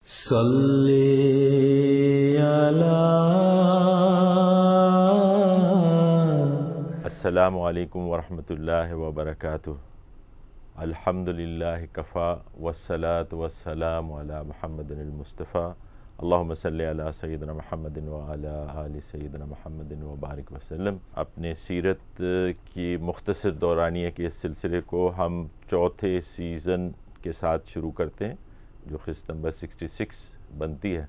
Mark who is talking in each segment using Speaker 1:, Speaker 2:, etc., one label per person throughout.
Speaker 1: صلی علی
Speaker 2: السلام علیکم ورحمۃ اللہ وبرکاتہ۔ الحمد للہ کفا والصلاة والسلام علی محمد المصطفیٰ۔ اللہم صلی علی سیدنا محمد وعلی آل سیدنا محمد وبارک وسلم۔ اپنے سیرت کی مختصر دورانیہ کے اس سلسلے کو ہم چوتھے سیزن کے ساتھ شروع کرتے ہیں، جو قسط نمبر 66 بنتی ہے۔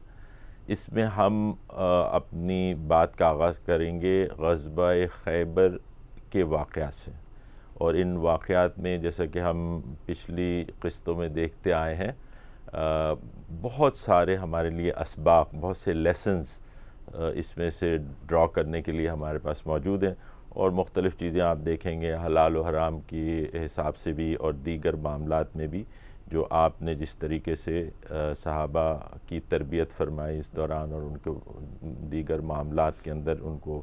Speaker 2: اس میں ہم اپنی بات کا آغاز کریں گے غزوہ خیبر کے واقعات سے، اور ان واقعات میں جیسا کہ ہم پچھلی قسطوں میں دیکھتے آئے ہیں، بہت سارے ہمارے لیے اسباق، بہت سے لیسنز اس میں سے ڈرا کرنے کے لیے ہمارے پاس موجود ہیں، اور مختلف چیزیں آپ دیکھیں گے حلال و حرام کی حساب سے بھی اور دیگر معاملات میں بھی، جو آپ نے جس طریقے سے صحابہ کی تربیت فرمائی اس دوران، اور ان کو دیگر معاملات کے اندر ان کو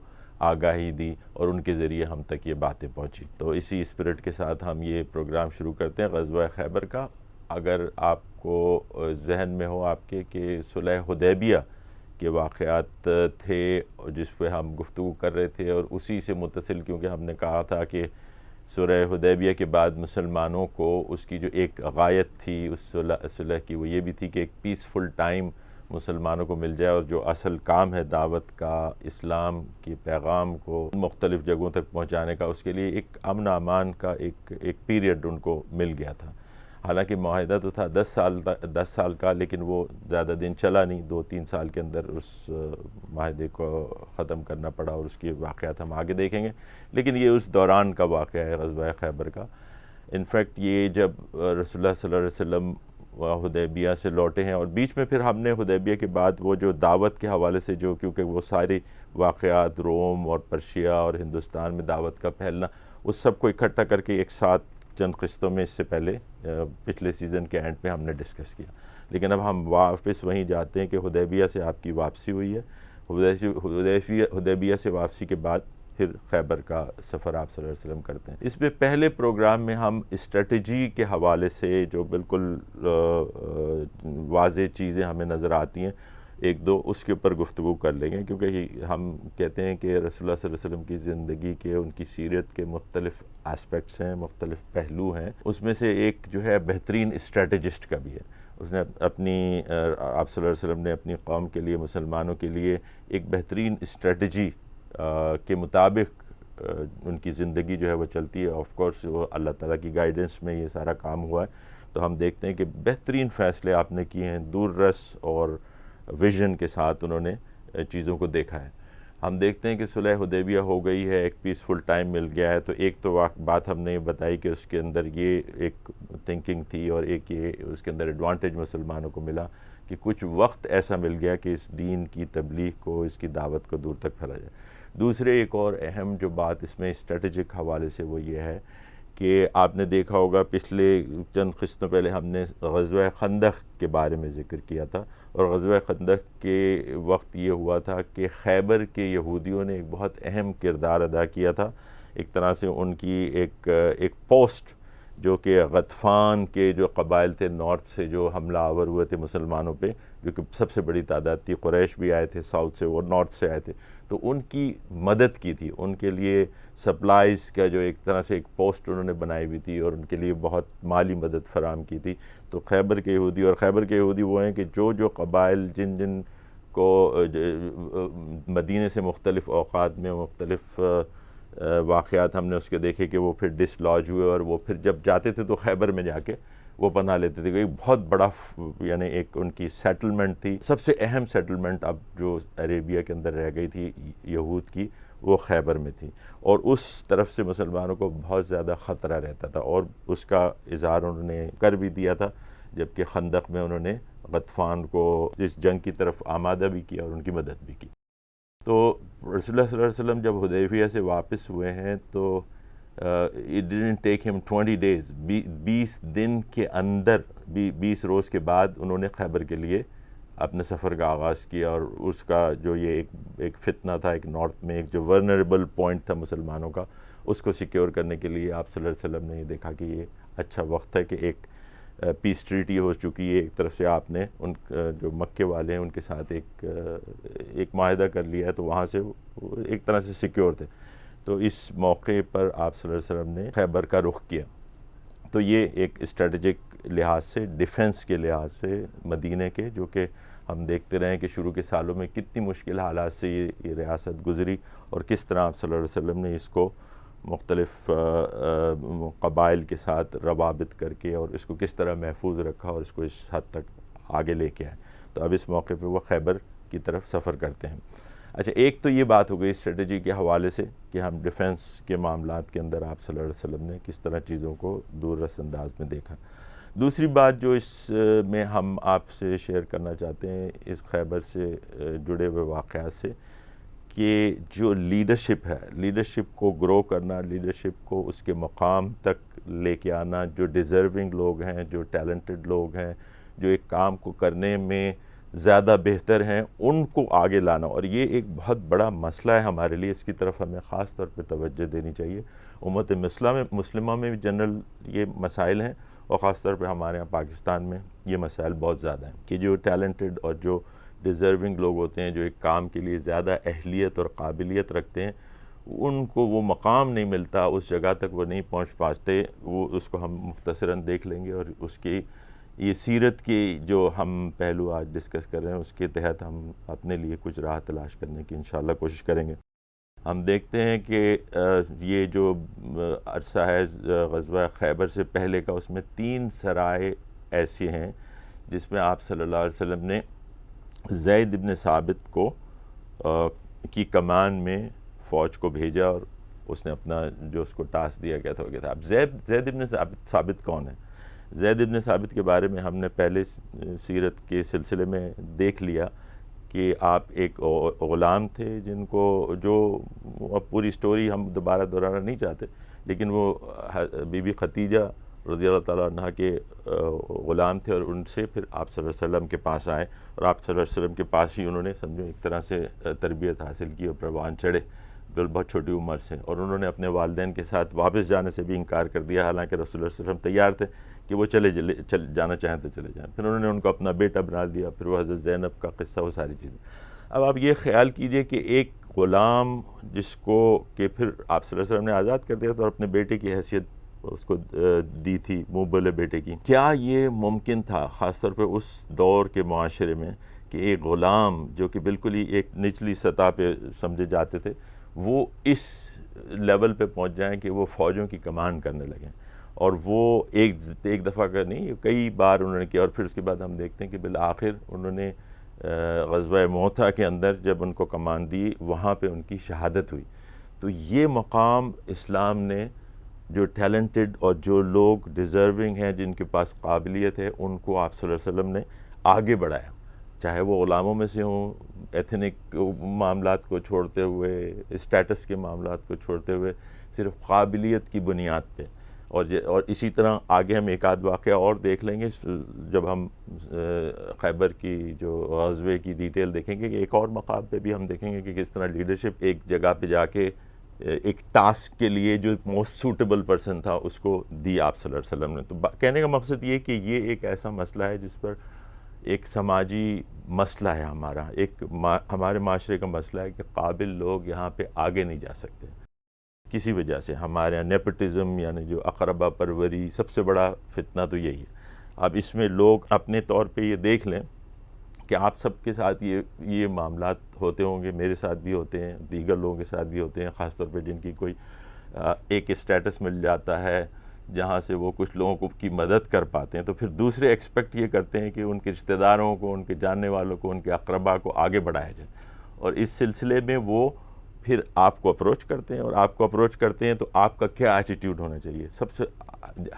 Speaker 2: آگاہی دی، اور ان کے ذریعے ہم تک یہ باتیں پہنچی۔ تو اسی اسپرٹ کے ساتھ ہم یہ پروگرام شروع کرتے ہیں غزوہ خیبر کا۔ اگر آپ کو ذہن میں ہو آپ کے کہ صلح حدیبیہ کے واقعات تھے جس پہ ہم گفتگو کر رہے تھے، اور اسی سے متصل کیونکہ ہم نے کہا تھا کہ صلح حدیبیہ کے بعد مسلمانوں کو اس کی جو ایک غایت تھی اس صلح کی، وہ یہ بھی تھی کہ ایک پیسفل ٹائم مسلمانوں کو مل جائے، اور جو اصل کام ہے دعوت کا، اسلام کے پیغام کو مختلف جگہوں تک پہنچانے کا، اس کے لیے ایک امن امان کا ایک پیریڈ ان کو مل گیا تھا۔ حالانکہ معاہدہ تو تھا 10 سال کا، لیکن وہ زیادہ دن چلا نہیں، 2-3 سال کے اندر اس معاہدے کو ختم کرنا پڑا، اور اس کے واقعات ہم آگے دیکھیں گے۔ لیکن یہ اس دوران کا واقعہ ہے غزوہ خیبر کا۔ انفیکٹ یہ جب رسول اللہ صلی اللہ علیہ وسلم حدیبیہ سے لوٹے ہیں، اور بیچ میں پھر ہم نے حدیبیہ کے بعد وہ جو دعوت کے حوالے سے جو، کیونکہ وہ سارے واقعات روم اور پرشیا اور ہندوستان میں دعوت کا پھیلنا، اس سب کو اکٹھا کر کے ایک ساتھ چند قسطوں میں اس سے پہلے پچھلے سیزن کے اینڈ پہ ہم نے ڈسکس کیا۔ لیکن اب ہم واپس وہیں جاتے ہیں کہ حدیبیہ سے آپ کی واپسی ہوئی ہے۔ حدیبیہ سے واپسی کے بعد پھر خیبر کا سفر آپ صلی اللہ علیہ وسلم کرتے ہیں۔ اس میں پہلے پروگرام میں ہم اسٹریٹجی کے حوالے سے جو بالکل واضح چیزیں ہمیں نظر آتی ہیں، ایک دو اس کے اوپر گفتگو کر لیں گے، کیونکہ ہم کہتے ہیں کہ رسول اللہ صلی اللہ علیہ وسلم کی زندگی کے، ان کی سیرت کے مختلف اسپیکٹس ہیں، مختلف پہلو ہیں۔ اس میں سے ایک جو ہے بہترین اسٹریٹجسٹ کا بھی ہے۔ اس نے اپنی آپ صلی اللہ علیہ وسلم نے اپنی قوم کے لیے، مسلمانوں کے لیے ایک بہترین اسٹریٹجی کے مطابق ان کی زندگی جو ہے وہ چلتی ہے۔ آف کورس وہ اللہ تعالیٰ کی گائیڈنس میں یہ سارا کام ہوا ہے، تو ہم دیکھتے ہیں کہ بہترین فیصلے آپ نے کیے ہیں، دور رس اور ویژن کے ساتھ انہوں نے چیزوں کو دیکھا ہے۔ ہم دیکھتے ہیں کہ صلح حدیبیہ ہو گئی ہے، ایک پیسفل ٹائم مل گیا ہے، تو ایک تو بات ہم نے بتائی کہ اس کے اندر یہ ایک تھنکنگ تھی، اور ایک یہ اس کے اندر ایڈوانٹیج مسلمانوں کو ملا کہ کچھ وقت ایسا مل گیا کہ اس دین کی تبلیغ کو، اس کی دعوت کو دور تک پھیلا جائے۔ دوسرے ایک اور اہم جو بات اس میں اسٹریٹجک حوالے سے وہ یہ ہے کہ آپ نے دیکھا ہوگا پچھلے چند قسطوں پہلے ہم نے غزوہ خندق کے بارے میں ذکر کیا تھا، اور غزوہ خندق کے وقت یہ ہوا تھا کہ خیبر کے یہودیوں نے ایک بہت اہم کردار ادا کیا تھا۔ ایک طرح سے ان کی ایک پوسٹ، جو کہ غطفان کے جو قبائل تھے نارتھ سے جو حملہ آور ہوئے تھے مسلمانوں پہ، جو کہ سب سے بڑی تعداد تھی، قریش بھی آئے تھے ساؤتھ سے، وہ نارتھ سے آئے تھے، تو ان کی مدد کی تھی، ان کے لیے سپلائز کا جو ایک طرح سے ایک پوسٹ انہوں نے بنائی ہوئی تھی، اور ان کے لیے بہت مالی مدد فراہم کی تھی۔ تو خیبر کے یہودی، اور خیبر کے یہودی وہ ہیں کہ جو قبائل جن کو مدینے سے مختلف اوقات میں مختلف واقعات ہم نے اس کے دیکھے کہ وہ پھر ڈس لاج ہوئے، اور وہ پھر جب جاتے تھے تو خیبر میں جا کے وہ پناہ لیتے تھے۔ ایک بہت بڑا یعنی ایک ان کی سیٹلمنٹ تھی، سب سے اہم سیٹلمنٹ اب جو عربیہ کے اندر رہ گئی تھی یہود کی، وہ خیبر میں تھی، اور اس طرف سے مسلمانوں کو بہت زیادہ خطرہ رہتا تھا، اور اس کا اظہار انہوں نے کر بھی دیا تھا، جبکہ خندق میں انہوں نے غطفان کو اس جنگ کی طرف آمادہ بھی کیا اور ان کی مدد بھی کی۔ تو رسول اللہ صلی اللہ علیہ وسلم جب حدیبیہ سے واپس ہوئے ہیں تو it didn't take him 20 days، 20 دن کے اندر، 20 روز کے بعد انہوں نے خیبر کے لیے اپنے سفر کا آغاز کیا، اور اس کا جو یہ ایک فتنہ تھا، ایک نارتھ میں ایک جو ورنریبل پوائنٹ تھا مسلمانوں کا، اس کو سیکیور کرنے کے لیے آپ صلی اللہ علیہ وسلم نے یہ دیکھا کہ یہ اچھا وقت ہے کہ ایک پیس ٹریٹی ہو چکی ہے، ایک طرف سے آپ نے ان جو مکے والے ہیں ان کے ساتھ ایک معاہدہ کر لیا ہے، تو وہاں سے وہ ایک طرح سے سیکیور تھے. تو اس موقع پر آپ صلی اللہ علیہ وسلم نے خیبر کا رخ کیا. تو یہ ایک اسٹریٹجک لحاظ سے، ڈیفنس کے لحاظ سے مدینہ کے، جو کہ ہم دیکھتے رہے کہ شروع کے سالوں میں کتنی مشکل حالات سے یہ ریاست گزری، اور کس طرح آپ صلی اللہ علیہ وسلم نے اس کو مختلف قبائل کے ساتھ روابط کر کے اور اس کو کس طرح محفوظ رکھا اور اس کو اس حد تک آگے لے کے آئے. تو اب اس موقع پہ وہ خیبر کی طرف سفر کرتے ہیں. اچھا، ایک تو یہ بات ہو گئی اسٹریٹجی کے حوالے سے کہ ہم ڈیفنس کے معاملات کے اندر آپ صلی اللہ علیہ وسلم نے کس طرح چیزوں کو دور رس انداز میں دیکھا. دوسری بات جو اس میں ہم آپ سے شیئر کرنا چاہتے ہیں اس خیبر سے جڑے ہوئے واقعات سے، کہ جو لیڈرشپ ہے، لیڈرشپ کو گرو کرنا، لیڈرشپ کو اس کے مقام تک لے کے آنا، جو ڈیزرونگ لوگ ہیں، جو ٹیلنٹڈ لوگ ہیں، جو ایک کام کو کرنے میں زیادہ بہتر ہیں، ان کو آگے لانا. اور یہ ایک بہت بڑا مسئلہ ہے ہمارے لیے، اس کی طرف ہمیں خاص طور پہ توجہ دینی چاہیے. امت مسلمہ میں بھی جنرل یہ مسائل ہیں، اور خاص طور پہ ہمارے یہاں پاکستان میں یہ مسائل بہت زیادہ ہیں کہ جو ٹیلنٹڈ اور جو ڈیزرونگ لوگ ہوتے ہیں، جو ایک کام کے لیے زیادہ اہلیت اور قابلیت رکھتے ہیں، ان کو وہ مقام نہیں ملتا، اس جگہ تک وہ نہیں پہنچ پاتے. وہ اس کو ہم مختصراً دیکھ لیں گے، اور اس کی یہ سیرت کی جو ہم پہلو آج ڈسکس کر رہے ہیں اس کے تحت ہم اپنے لیے کچھ راہ تلاش کرنے کی انشاءاللہ کوشش کریں گے. ہم دیکھتے ہیں کہ یہ جو عرصہ ہے غزوہ خیبر سے پہلے کا، اس میں 3 سرائے ایسے ہیں جس میں آپ صلی اللہ علیہ وسلم نے زید ابن ثابت کو کی کمان میں فوج کو بھیجا، اور اس نے اپنا جو اس کو ٹاسک دیا گیا تھا وہ کیا تھا. اب زید ابن ثابت کون ہے؟ زید ابن ثابت کے بارے میں ہم نے پہلے سیرت کے سلسلے میں دیکھ لیا کہ آپ ایک غلام تھے جن کو، جو پوری سٹوری ہم دوبارہ دہرانا نہیں چاہتے، لیکن وہ بی بی خدیجہ رضی اللہ تعالیٰ عنہ کے غلام تھے، اور ان سے پھر آپ صلی اللہ علیہ وسلم کے پاس آئے، اور آپ صلی اللہ علیہ وسلم کے پاس ہی انہوں نے سمجھو ایک طرح سے تربیت حاصل کی اور پروان چڑھے بہت چھوٹی عمر سے. اور انہوں نے اپنے والدین کے ساتھ واپس جانے سے بھی انکار کر دیا، حالانکہ رسول اللہ صلی اللہ علیہ وسلم تیار تھے کہ وہ جانا چاہیں تو چلے جائیں. پھر انہوں نے ان کو اپنا بیٹا بنا دیا، پھر وہ حضرت زینب کا قصہ، وہ ساری چیزیں. اب آپ یہ خیال کیجئے کہ ایک غلام جس کو کہ پھر آپ صلی اللہ علیہ وسلم نے آزاد کر دیا تھا اور اپنے بیٹے کی حیثیت اس کو دی تھی، منہ بولے بیٹے کی. کیا یہ ممکن تھا خاص طور پہ اس دور کے معاشرے میں کہ ایک غلام جو کہ بالکل ہی ایک نچلی سطح پہ سمجھے جاتے تھے، وہ اس لیول پہ پہنچ جائیں کہ وہ فوجوں کی کمان کرنے لگیں؟ اور وہ ایک دفعہ کا نہیں، کئی بار انہوں نے کیا. اور پھر اس کے بعد ہم دیکھتے ہیں کہ بالآخر انہوں نے غزوہ موتا کے اندر جب ان کو کمان دی، وہاں پہ ان کی شہادت ہوئی. تو یہ مقام اسلام نے جو ٹیلنٹڈ اور جو لوگ ڈیزرونگ ہیں، جن کے پاس قابلیت ہے، ان کو آپ صلی اللہ علیہ وسلم نے آگے بڑھایا، چاہے وہ غلاموں میں سے ہوں، ایتھنک معاملات کو چھوڑتے ہوئے، اسٹیٹس کے معاملات کو چھوڑتے ہوئے، صرف قابلیت کی بنیاد پہ. اور اسی طرح آگے ہم ایک آدھ واقعہ اور دیکھ لیں گے جب ہم خیبر کی جو غزوے کی ڈیٹیل دیکھیں گے، کہ ایک اور مقام پہ بھی ہم دیکھیں گے کہ کس طرح لیڈرشپ ایک جگہ پہ جا کے ایک ٹاسک کے لیے جو موسٹ سوٹیبل پرسن تھا اس کو دی آپ صلی اللہ علیہ وسلم نے. تو کہنے کا مقصد یہ کہ یہ ایک ایسا مسئلہ ہے جس پر ایک سماجی مسئلہ ہے ہمارا، ایک ہمارے معاشرے کا مسئلہ ہے کہ قابل لوگ یہاں پہ آگے نہیں جا سکتے کسی وجہ سے. ہمارے یہاں نیپوٹزم یعنی جو اقربا پروری سب سے بڑا فتنہ تو یہی ہے. اب اس میں لوگ اپنے طور پہ یہ دیکھ لیں کہ آپ سب کے ساتھ یہ معاملات ہوتے ہوں گے، میرے ساتھ بھی ہوتے ہیں، دیگر لوگوں کے ساتھ بھی ہوتے ہیں، خاص طور پہ جن کی کوئی ایک اسٹیٹس مل جاتا ہے جہاں سے وہ کچھ لوگوں کی مدد کر پاتے ہیں، تو پھر دوسرے ایکسپیکٹ یہ کرتے ہیں کہ ان کے رشتہ داروں کو، ان کے جاننے والوں کو، ان کے اقربا کو آگے بڑھایا جائے. اور اس سلسلے میں وہ پھر آپ کو اپروچ کرتے ہیں، اور آپ کو اپروچ کرتے ہیں تو آپ کا کیا ایٹیٹیوڈ ہونا چاہیے. سب سے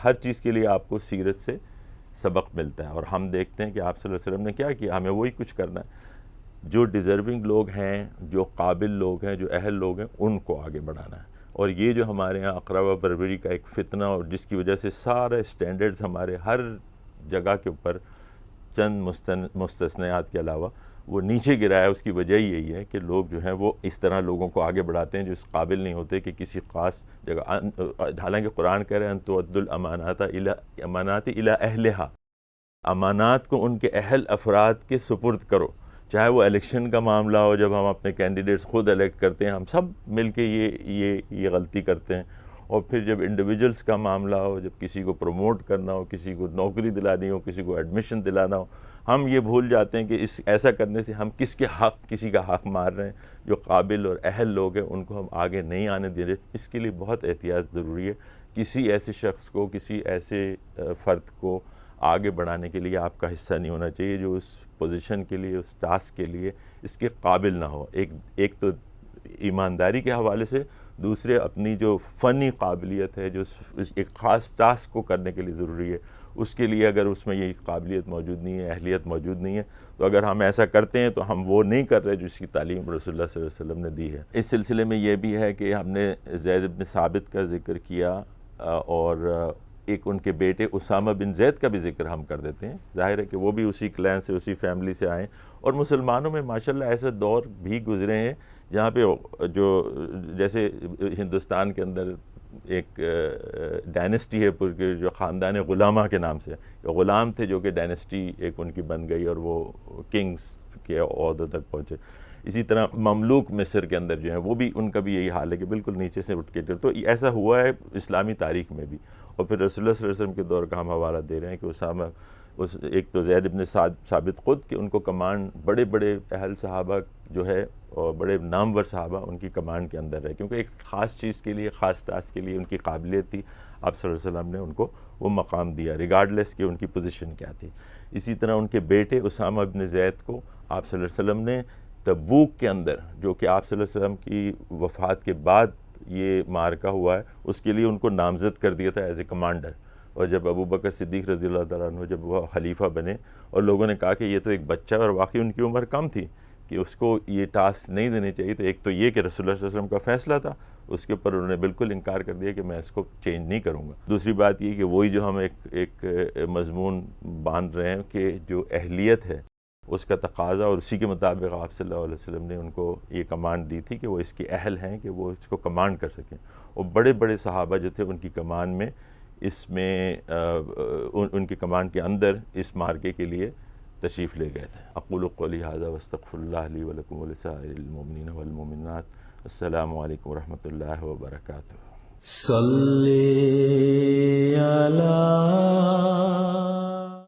Speaker 2: ہر چیز کے لیے آپ کو سیرت سے سبق ملتا ہے، اور ہم دیکھتے ہیں کہ آپ صلی اللہ علیہ وسلم نے کیا کیا. ہمیں وہی کچھ کرنا ہے، جو ڈیزرونگ لوگ ہیں، جو قابل لوگ ہیں، جو اہل لوگ ہیں، ان کو آگے بڑھانا ہے. اور یہ جو ہمارے ہاں اقربا پروری کا ایک فتنہ، اور جس کی وجہ سے سارے سٹینڈرڈز ہمارے ہر جگہ کے اوپر چند مستثنیات کے علاوہ وہ نیچے گرا ہے، اس کی وجہ ہی یہی ہے کہ لوگ جو ہیں وہ اس طرح لوگوں کو آگے بڑھاتے ہیں جو اس قابل نہیں ہوتے کہ کسی خاص جگہ، حالانکہ قرآن کہہ رہے ہیں ان تؤدوا الامانات الی اہلہا، امانات کو ان کے اہل افراد کے سپرد کرو، چاہے وہ الیکشن کا معاملہ ہو، جب ہم اپنے کینڈیڈیٹس خود الیکٹ کرتے ہیں، ہم سب مل کے یہ غلطی کرتے ہیں، اور پھر جب انڈیویجولس کا معاملہ ہو، جب کسی کو پروموٹ کرنا ہو، کسی کو نوکری دلانی ہو، کسی کو ایڈمیشن دلانا ہو، ہم یہ بھول جاتے ہیں کہ ایسا کرنے سے ہم کسی کا حق مار رہے ہیں، جو قابل اور اہل لوگ ہیں ان کو ہم آگے نہیں آنے دے رہے۔ اس کے لیے بہت احتیاط ضروری ہے، کسی ایسے شخص کو، کسی ایسے فرد کو آگے بڑھانے کے لیے آپ کا حصہ نہیں ہونا چاہیے جو اس پوزیشن کے لیے، اس ٹاسک کے لیے اس کے قابل نہ ہو، ایک تو ایمانداری کے حوالے سے، دوسرے اپنی جو فنی قابلیت ہے جو ایک خاص ٹاسک کو کرنے کے لیے ضروری ہے، اس کے لیے اگر اس میں یہ قابلیت موجود نہیں ہے، اہلیت موجود نہیں ہے، تو اگر ہم ایسا کرتے ہیں تو ہم وہ نہیں کر رہے جس کی تعلیم رسول اللہ صلی اللہ علیہ وسلم نے دی ہے۔ اس سلسلے میں یہ بھی ہے کہ ہم نے زید بن ثابت کا ذکر کیا، اور ایک ان کے بیٹے اسامہ بن زید کا بھی ذکر ہم کر دیتے ہیں۔ ظاہر ہے کہ وہ بھی اسی کلین سے، اسی فیملی سے آئے، اور مسلمانوں میں ماشاءاللہ ایسے دور بھی گزرے ہیں جہاں پہ جو جیسے ہندوستان کے اندر ایک ڈائنسٹی ہے جو خاندان غلامہ کے نام سے، غلام تھے جو کہ ڈائنسٹی ایک ان کی بن گئی اور وہ کنگز کے عہدوں تک پہنچے۔ اسی طرح مملوک مصر کے اندر جو ہیں وہ بھی، ان کا بھی یہی حال ہے کہ بالکل نیچے سے اٹھ کے، تو ایسا ہوا ہے اسلامی تاریخ میں بھی۔ اور پھر رسول اللہ صلی اللہ علیہ وسلم کے دور کا ہم حوالہ دے رہے ہیں کہ اسامہ، ایک تو زید بن ثابت خود کہ ان کو کمانڈ، بڑے بڑے اہل صحابہ جو ہے اور بڑے نامور صحابہ ان کی کمانڈ کے اندر ہے، کیونکہ ایک خاص چیز کے لیے، خاص ٹاسک کے لیے ان کی قابلیت تھی، آپ صلی اللہ علیہ وسلم نے ان کو وہ مقام دیا ریگارڈلیس کہ ان کی پوزیشن کیا تھی۔ اسی طرح ان کے بیٹے اسامہ بن زید کو آپ صلی اللہ علیہ وسلم نے تبوک کے اندر، جو کہ آپ صلی اللہ علیہ وسلم کی وفات کے بعد یہ معرکہ ہوا ہے، اس کے لیے ان کو نامزد کر دیا تھا ایز اے کمانڈر، اور جب ابو بکر صدیق رضی اللہ تعالیٰ عنہ جب وہ خلیفہ بنے اور لوگوں نے کہا کہ یہ تو ایک بچہ ہے، اور واقعی ان کی عمر کم تھی کہ اس کو یہ ٹاسک نہیں دینے چاہیے، تو ایک تو یہ کہ رسول اللہ صلی اللہ علیہ وسلم کا فیصلہ تھا، اس کے اوپر انہوں نے بالکل انکار کر دیا کہ میں اس کو چینج نہیں کروں گا۔ دوسری بات یہ کہ وہی جو ہم ایک مضمون باندھ رہے ہیں کہ جو اہلیت ہے اس کا تقاضا، اور اسی کے مطابق آپ صلی اللہ علیہ وسلم نے ان کو یہ کمانڈ دی تھی کہ وہ اس کے اہل ہیں کہ وہ اس کو کمانڈ کر سکیں، اور بڑے بڑے صحابہ جو تھے ان کی کمانڈ میں، اس میں ان کی کمانڈ کے اندر اس مارکے کے لیے تشریف لے گئے تھے۔ اقول قولی ھذا واستغفر اللہ لی ولکم ولسائر المؤمنین والمؤمنات۔ السلام علیکم ورحمۃ اللہ وبرکاتہ۔
Speaker 1: صلی علی